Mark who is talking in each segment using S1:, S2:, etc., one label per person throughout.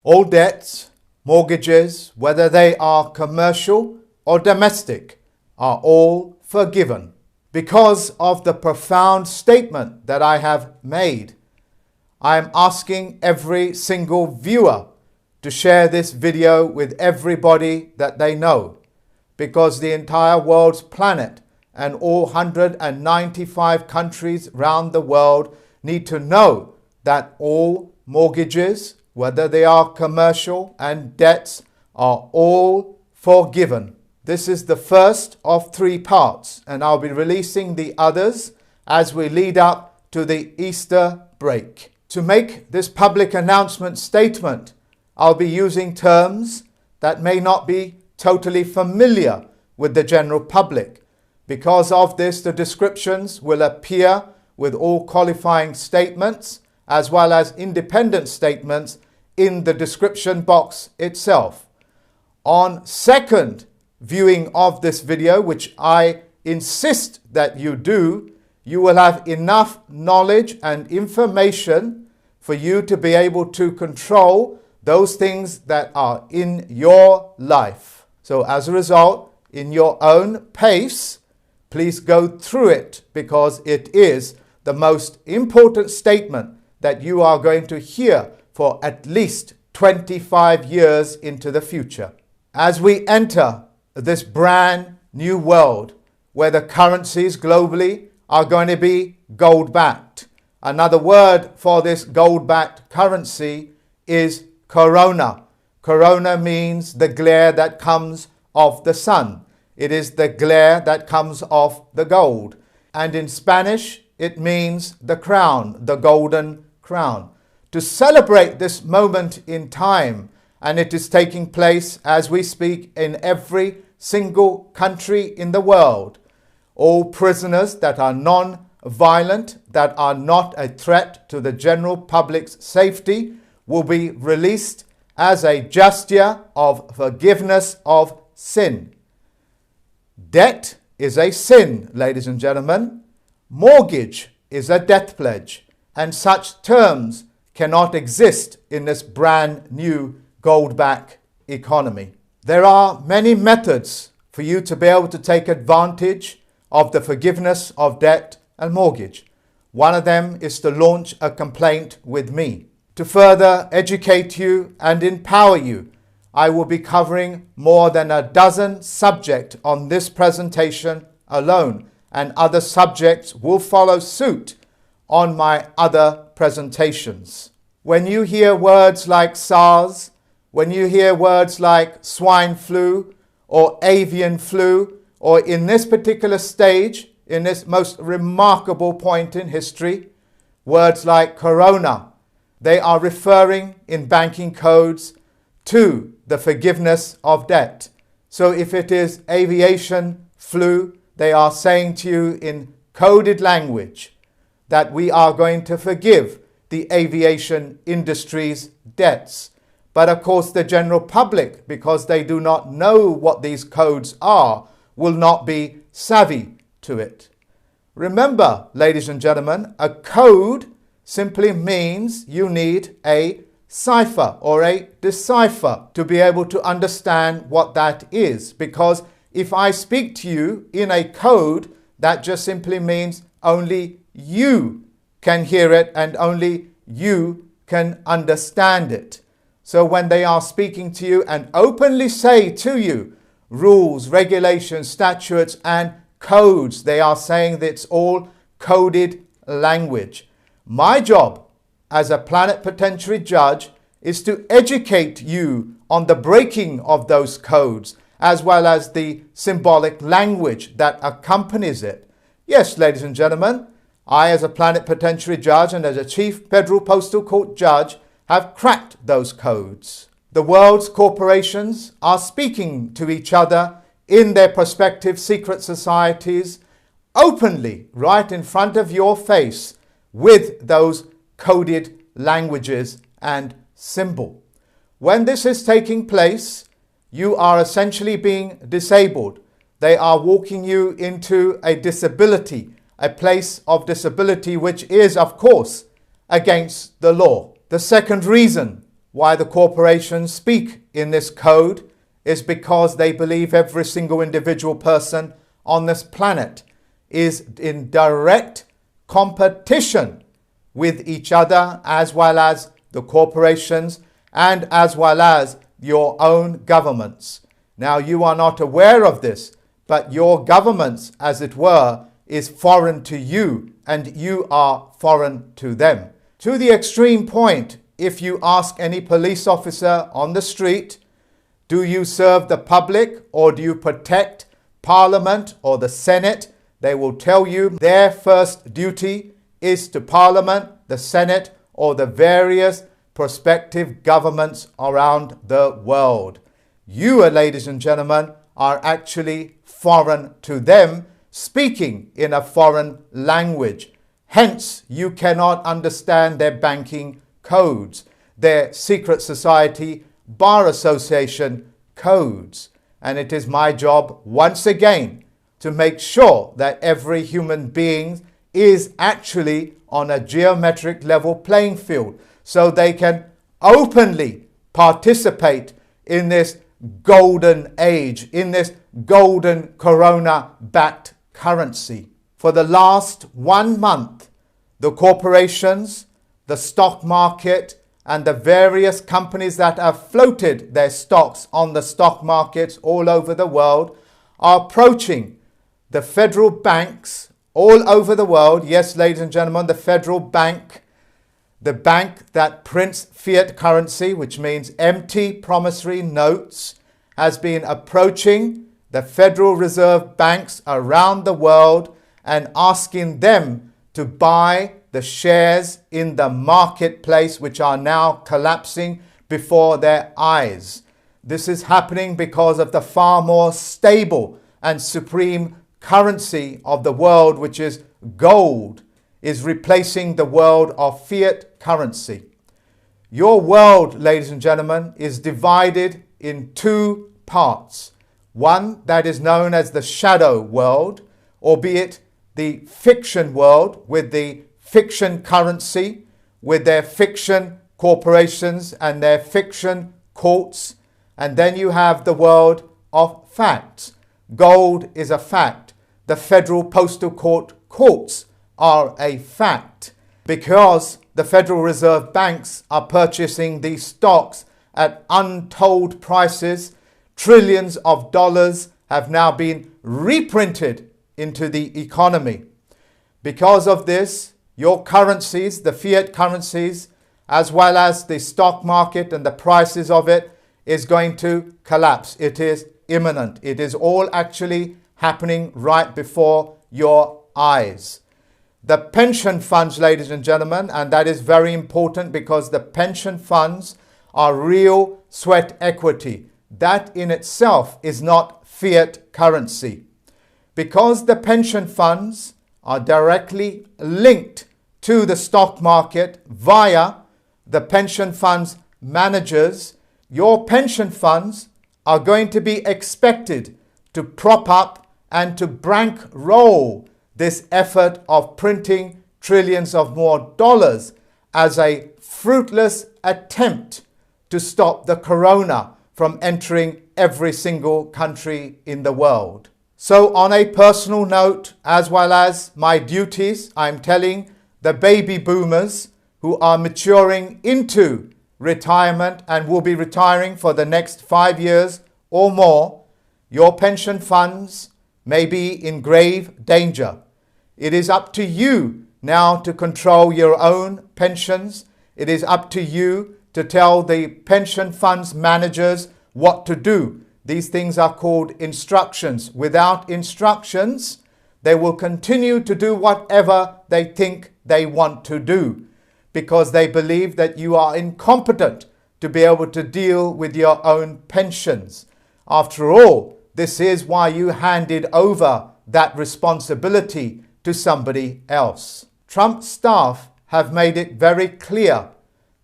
S1: All debts, mortgages, whether they are commercial or domestic, are all forgiven. Because of the profound statement that I have made, I am asking every single viewer to share this video with everybody that they know, because the entire world's planet and all 195 countries around the world need to know that all mortgages, whether they are commercial and debts, are all forgiven. This is the first of 3 parts, and I'll be releasing the others as we lead up to the Easter break. To make this public announcement statement, I'll be using terms that may not be totally familiar with the general public. Because of this, the descriptions will appear with all qualifying statements as well as independent statements in the description box itself. On second viewing of this video, which I insist that you do, you will have enough knowledge and information for you to be able to control those things that are in your life. So as a result, in your own pace, please go through it, because it is the most important statement that you are going to hear for at least 25 years into the future. As we enter this brand new world where the currencies globally are going to be gold-backed. Another word for this gold-backed currency is corona. Corona means the glare that comes off the sun. It is the glare that comes off the gold. And in Spanish, it means the crown, the golden crown. To celebrate this moment in time, and it is taking place as we speak in every single country in the world, all prisoners that are non-violent, that are not a threat to the general public's safety, will be released as a gesture of forgiveness of sin. Debt is a sin, ladies and gentlemen. Mortgage is a death pledge, and such terms cannot exist in this brand new gold-backed economy. There are many methods for you to be able to take advantage of the forgiveness of debt and mortgage. One of them is to launch a complaint with me. To further educate you and empower you, I will be covering more than a dozen subjects on this presentation alone, and other subjects will follow suit on my other presentations. When you hear words like SARS, when you hear words like swine flu or avian flu, or in this particular stage, in this most remarkable point in history, words like corona, they are referring in banking codes to the forgiveness of debt. So if it is aviation flu, they are saying to you in coded language that we are going to forgive the aviation industry's debts. But of course, the general public, because they do not know what these codes are, will not be savvy to it. Remember, ladies and gentlemen, a code simply means you need a cipher or a decipher to be able to understand what that is. Because if I speak to you in a code, that just simply means only you can hear it and only you can understand it. So when they are speaking to you and openly say to you rules, regulations, statutes and codes, they are saying that it's all coded language. My job as a plenipotentiary judge is to educate you on the breaking of those codes, as well as the symbolic language that accompanies it. Yes, ladies and gentlemen, I as a plenipotentiary judge and as a chief federal postal court judge have cracked those codes. The world's corporations are speaking to each other in their prospective secret societies openly, right in front of your face, with those coded languages and symbol. When this is taking place, you are essentially being disabled. They are walking you into a disability, a place of disability, which is, of course, against the law. The second reason why the corporations speak in this code is because they believe every single individual person on this planet is in direct competition with each other, as well as the corporations and as well as your own governments. Now, you are not aware of this, but your governments, as it were, is foreign to you and you are foreign to them. To the extreme point, if you ask any police officer on the street, do you serve the public or do you protect Parliament or the Senate? They will tell you their first duty is to Parliament, the Senate, or the various prospective governments around the world. You, ladies and gentlemen, are actually foreign to them, speaking in a foreign language. Hence, you cannot understand their banking codes, their secret society, bar association codes. And it is my job, once again, to make sure that every human being is actually on a geometric level playing field, so they can openly participate in this golden age, in this golden corona-backed currency. For the last 1 month, the corporations, the stock market, and the various companies that have floated their stocks on the stock markets all over the world are approaching the federal banks all over the world. Yes, ladies and gentlemen, the federal bank, the bank that prints fiat currency, which means empty promissory notes, has been approaching the Federal Reserve banks around the world and asking them to buy the shares in the marketplace, which are now collapsing before their eyes. This is happening because of the far more stable and supreme currency of the world, which is gold, is replacing the world of fiat currency. Your world, ladies and gentlemen, is divided in two parts. One that is known as the shadow world, albeit the fiction world, with the fiction currency, with their fiction corporations and their fiction courts. And then you have the world of facts. Gold is a fact. The Federal Postal Court courts are a fact, because the Federal Reserve banks are purchasing these stocks at untold prices. Trillions of dollars have now been reprinted into the economy. Because of this, your currencies, the fiat currencies, as well as the stock market and the prices of it, is going to collapse. It is imminent. It is all actually happening right before your eyes. The pension funds, ladies and gentlemen, and that is very important, because the pension funds are real sweat equity. That in itself is not fiat currency. Because the pension funds are directly linked to the stock market via the pension funds managers, your pension funds are going to be expected to prop up and to bankroll this effort of printing trillions of more dollars as a fruitless attempt to stop the corona from entering every single country in the world. So on a personal note, as well as my duties, I'm telling the baby boomers who are maturing into retirement and will be retiring for the next 5 years or more, your pension funds may be in grave danger. It is up to you now to control your own pensions. It is up to you to tell the pension funds managers what to do. These things are called instructions. Without instructions, they will continue to do whatever they think they want to do, because they believe that you are incompetent to be able to deal with your own pensions. After all, this is why you handed over that responsibility to somebody else. Trump staff have made it very clear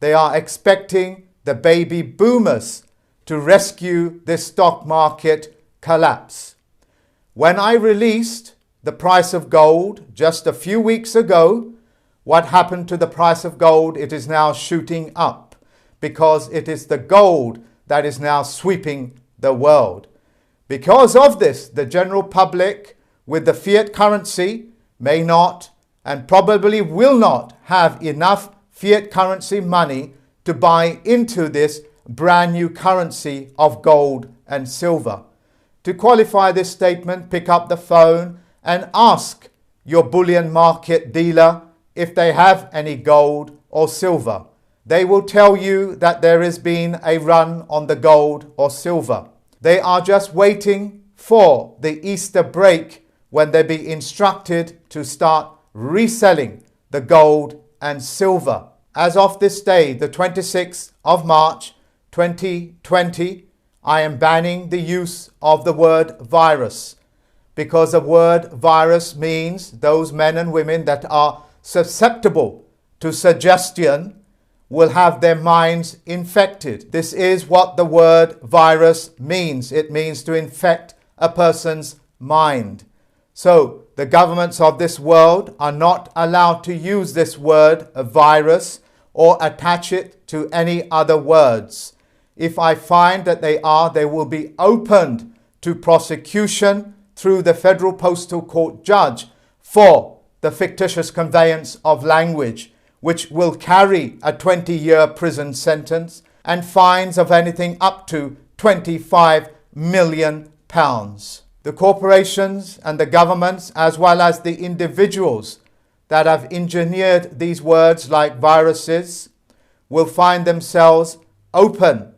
S1: they are expecting the baby boomers to rescue this stock market collapse. When I released the price of gold just a few weeks ago, what happened to the price of gold? It is now shooting up because it is the gold that is now sweeping the world. Because of this, the general public with the fiat currency may not and probably will not have enough fiat currency money to buy into this brand new currency of gold and silver. To qualify this statement, pick up the phone and ask your bullion market dealer if they have any gold or silver. They will tell you that there has been a run on the gold or silver. They are just waiting for the Easter break when they be instructed to start reselling the gold and silver. As of this day, the 26th of March 2020, I am banning the use of the word virus, because the word virus means those men and women that are susceptible to suggestion will have their minds infected. This is what the word virus means. It means to infect a person's mind. So the governments of this world are not allowed to use this word virus or attach it to any other words. If I find that they will be opened to prosecution through the Federal Postal Court judge for the fictitious conveyance of language, which will carry a 20-year prison sentence and fines of anything up to £25 million. The corporations and the governments, as well as the individuals that have engineered these words like viruses, will find themselves open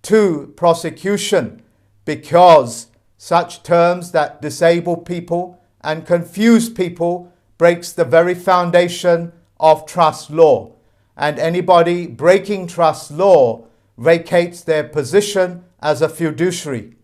S1: to prosecution, because such terms that disable people and confuse people breaks the very foundation of trust law. And anybody breaking trust law vacates their position as a fiduciary.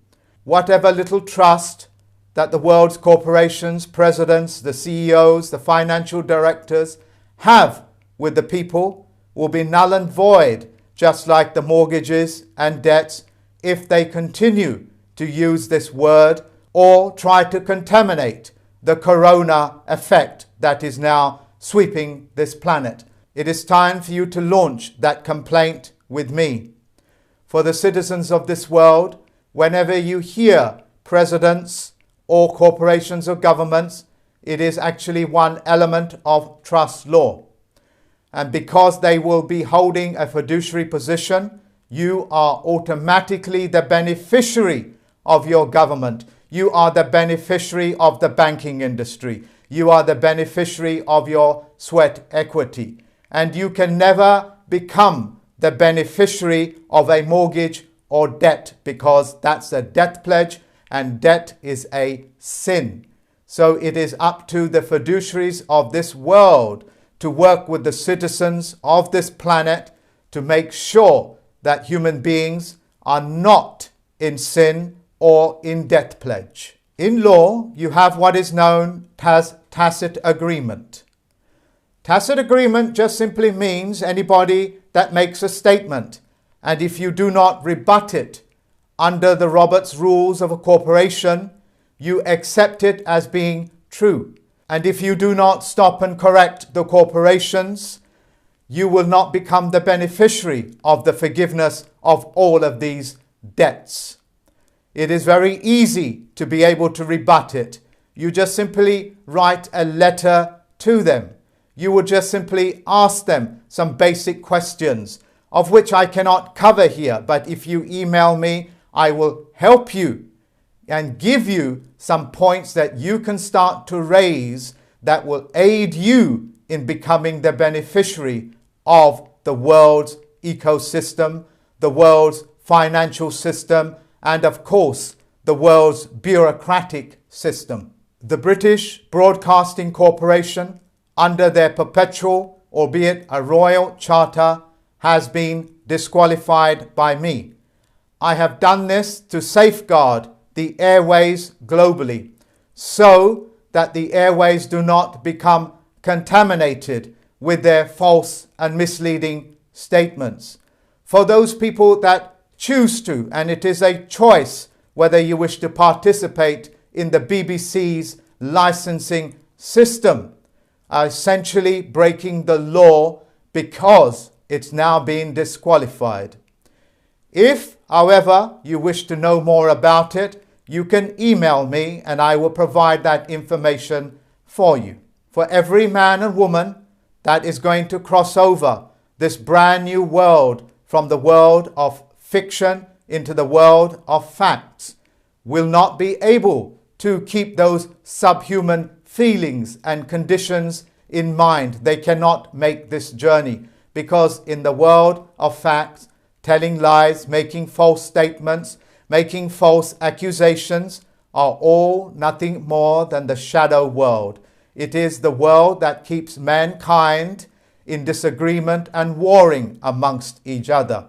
S1: Whatever little trust that the world's corporations, presidents, the CEOs, the financial directors have with the people will be null and void, just like the mortgages and debts, if they continue to use this word or try to contaminate the corona effect that is now sweeping this planet. It is time for you to launch that complaint with me. For the citizens of this world, whenever you hear presidents or corporations or governments, it is actually one element of trust law. And because they will be holding a fiduciary position, you are automatically the beneficiary of your government. You are the beneficiary of the banking industry. You are the beneficiary of your sweat equity. And you can never become the beneficiary of a mortgage or debt, because that's a debt pledge, and debt is a sin. So it is up to the fiduciaries of this world to work with the citizens of this planet to make sure that human beings are not in sin or in debt pledge. In law, you have what is known as tacit agreement. Tacit agreement just simply means anybody that makes a statement, and if you do not rebut it under the Roberts rules of a corporation, you accept it as being true. And if you do not stop and correct the corporations, you will not become the beneficiary of the forgiveness of all of these debts. It is very easy to be able to rebut it. You just simply write a letter to them. You would just simply ask them some basic questions, of which I cannot cover here. But if you email me, I will help you and give you some points that you can start to raise that will aid you in becoming the beneficiary of the world's ecosystem, the world's financial system, and of course, the world's bureaucratic system. The British Broadcasting Corporation, under their perpetual, albeit a royal charter, has been disqualified by me. I have done this to safeguard the airways globally, so that the airways do not become contaminated with their false and misleading statements. For those people that choose to, and it is a choice whether you wish to participate in the BBC's licensing system, are essentially breaking the law, because it's now been disqualified. If, however, you wish to know more about it, you can email me and I will provide that information for you. For every man and woman that is going to cross over this brand new world from the world of fiction into the world of facts will not be able to keep those subhuman feelings and conditions in mind. They cannot make this journey because in the world of facts, telling lies, making false statements, making false accusations are all nothing more than the shadow world. It is the world that keeps mankind in disagreement and warring amongst each other.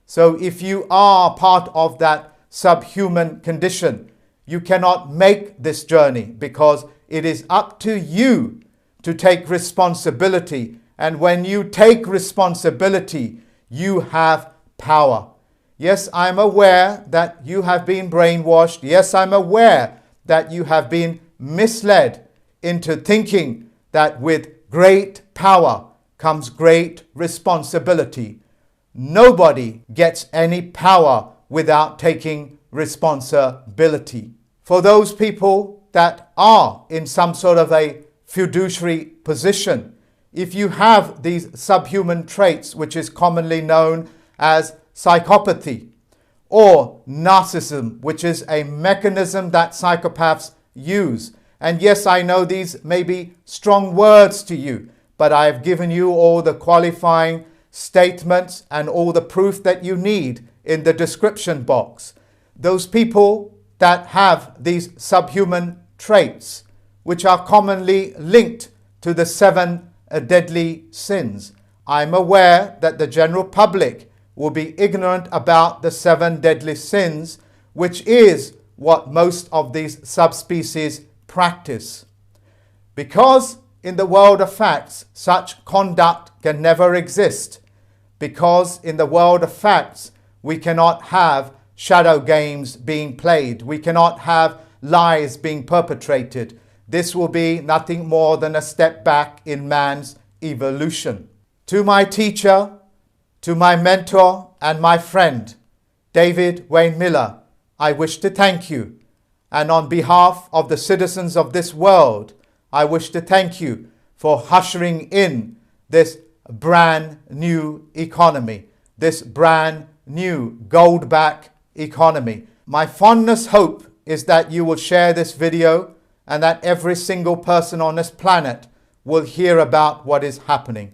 S1: So if you are part of that subhuman condition, you cannot make this journey because it is up to you to take responsibility. And when you take responsibility, you have power. Yes, I'm aware that you have been brainwashed. Yes, I'm aware that you have been misled into thinking that with great power comes great responsibility. Nobody gets any power without taking responsibility. For those people that are in some sort of a fiduciary position, if you have these subhuman traits, which is commonly known as psychopathy or narcissism, which is a mechanism that psychopaths use. And yes, I know these may be strong words to you, but I have given you all the qualifying statements and all the proof that you need in the description box. Those people that have these subhuman traits, which are commonly linked to the 7 deadly sins. I'm aware that the general public will be ignorant about the 7 deadly sins, which is what most of these subspecies practice. Because in the world of facts, such conduct can never exist. Because in the world of facts, we cannot have shadow games being played. We cannot have lies being perpetrated. This will be nothing more than a step back in man's evolution. To my teacher, to my mentor and my friend, David-Wynn Miller, I wish to thank you. And on behalf of the citizens of this world, I wish to thank you for ushering in this brand new economy, this brand new gold-back economy. My fondest hope is that you will share this video and that every single person on this planet will hear about what is happening.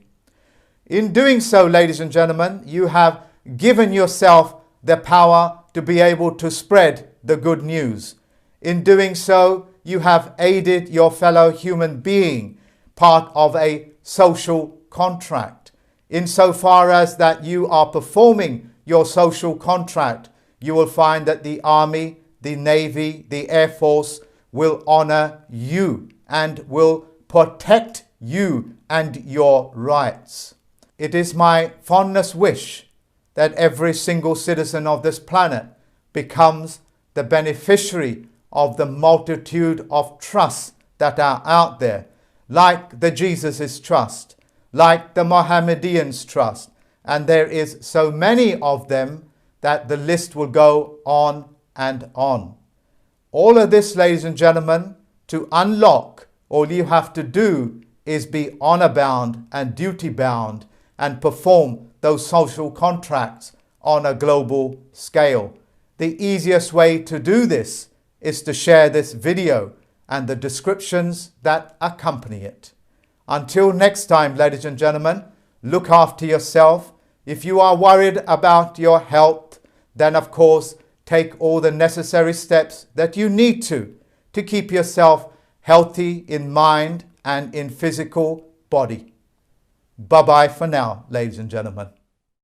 S1: In doing so, ladies and gentlemen, you have given yourself the power to be able to spread the good news. In doing so, you have aided your fellow human being, part of a social contract. Insofar as that you are performing your social contract, you will find that the Army, the Navy, the Air Force will honor you and will protect you and your rights. It is my fondest wish that every single citizen of this planet becomes the beneficiary of the multitude of trusts that are out there, like the Jesus' trust, like the Mohammedans' trust, and there is so many of them that the list will go on and on. All of this, ladies and gentlemen, to unlock, all you have to do is be honor bound and duty bound and perform those social contracts on a global scale. The easiest way to do this is to share this video and the descriptions that accompany it. Until next time, ladies and gentlemen, look after yourself. If you are worried about your health, then of course, take all the necessary steps that you need to keep yourself healthy in mind and in physical body. Bye-bye for now, ladies and gentlemen.